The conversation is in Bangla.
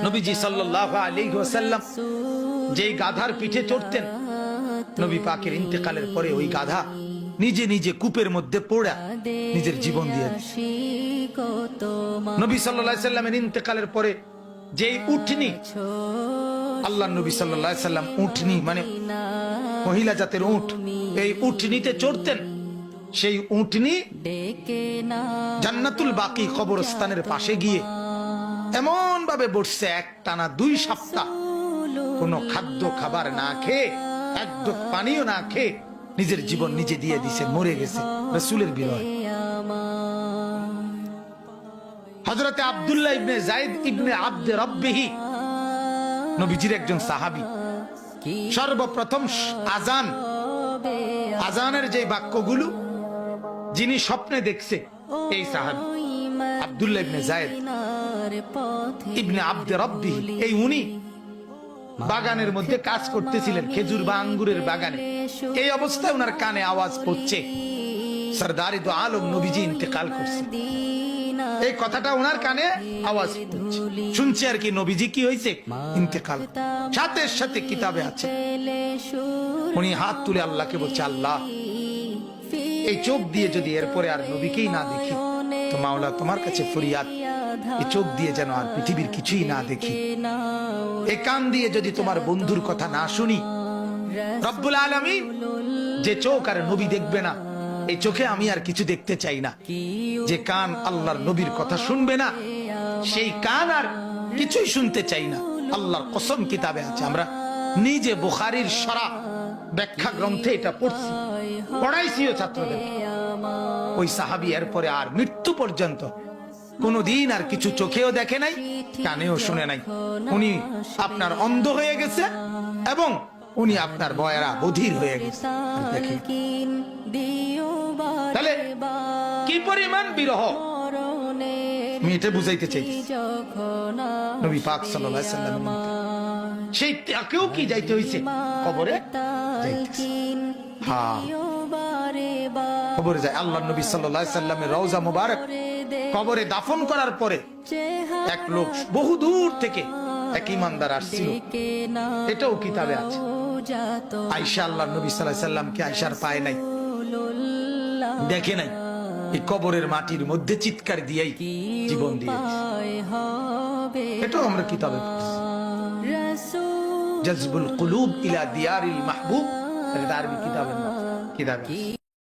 নবীজি সাল্লাল্লাহু আলাইহি ওয়াসাল্লাম যেই গাধার পিঠে চড়তেন, নবী পাকের ইন্তেকালের পরে ওই গাধা নিজে নিজে কূপের মধ্যে পড়ে নিজের জীবন দিয়ে দিয়েছে। নবী সাল্লাল্লাহু আলাইহি সাল্লামের ইন্তেকালের পরে যেই উটনি, আল্লাহর নবী সাল্লাল্লাহু আলাইহি সাল্লাম উটনি মানে মহিলা জাতের উট, এই উটনিতে চড়তেন। সেই উটনি জান্নাতুল বাকি কবরস্থানের পাশে গিয়ে এমন ভাবে বসছে, এক টানা 2 সপ্তাহ কোনো খাদ্য খাবার না খেয়ে, এক ঢোক পানিও না খেয়ে নিজের জীবন নিজে দিয়ে দিছে, মরে গেছে রাসূলের বিরহে। হযরতে আব্দুল্লাহ ইবনে যায়েদ ইবনে আব্দে রাব্বিহি নবীজির একজন সাহাবী। সর্বপ্রথম আজানের যে বাক্যগুলো যিনি স্বপ্নে দেখছে, এই সাহাবী আব্দুল্লাহ ইবনে যায়েদ ইবনে আব্দে রাব্বিহি, এই উনি বাগানের মধ্যে কাজ করতেছিলেন, খেজুর বা আঙ্গুরের বাগানে। এই অবস্থায় ওনার কানে আওয়াজ পড়ছে সরদারি দো আলম নবীজি ইন্তেকাল করছে। এই কথাটা ওনার কানে আওয়াজ পড়ছে, শুনছে আর কি, নবীজি কি হয়েছে, ইন্তেকাল। সাথে সাথে কিতাবে আছে, উনি হাত তুলে আল্লাহকে বলছে, আল্লাহ এই চোখ দিয়ে যদি এরপরে আর নবীকেই না দেখি তো মাওলা তোমার কাছে ফরিয়াদ, এই চোখ দিয়ে যেন আর পৃথিবীর কিছুই না দেখি, এই কান দিয়ে যদি তোমার বন্ধুর কথা না শুনি, রব্বুল আলামিন যে চোখ আর নবী দেখবে না, এই চোখে আমি আর কিছু দেখতে চাই না। যে কান আল্লাহর নবীর কথা শুনবে না, সেই কান আর কিছুই শুনতে চাই না। আল্লাহর কসম কিতাবে আছে, আমরা নিজে বুখারীর শরহ ব্যাখ্যা গ্রন্থে এটা পড়ছি, পড়াইছিও ছাত্রদের। ওই সাহাবী এরপরে আর মৃত্যু পর্যন্ত কোনদিন আর কিছু চোখেও দেখে নাই, কানেও শুনে নাই। উনি আপনার অন্ধ হয়ে গেছে এবং উনি আপনার বয়রা বধির হয়ে গেছে। তাহলে কি পরিমাণ বিরহ, আমি এটা বুঝাইতে চাই। নবী পাক সাল্লাল্লাহু আলাইহি সাল্লাম সেই তাকেও কি যাইতে হইছে কবরে, হ্যাঁ কবরে যায়। আল্লাহর নবী সাল্লাল্লাহু আলাইহি সাল্লামের রওজা মুবারক কবরে দাফন করার পরে এক লোক বহু দূর থেকে এক ইমানদার আসছিল, এটাও কিতাবে আছে। আয়েশা আল্লাহর নবী সাল্লাল্লাহু আলাইহি সাল্লামকে আয়েশার পায় নাই, দেখে নাই, এই কবরের মাটির মধ্যে চিৎকার দিয়েই জীবন দিয়েছে। এটাও আমরা কিতাবে পড়ছি। জাযবুল কুলুব ইলা দিয়ারিল মাহবুব, এটা আরবি কিতাবের নাম, কিতাবে।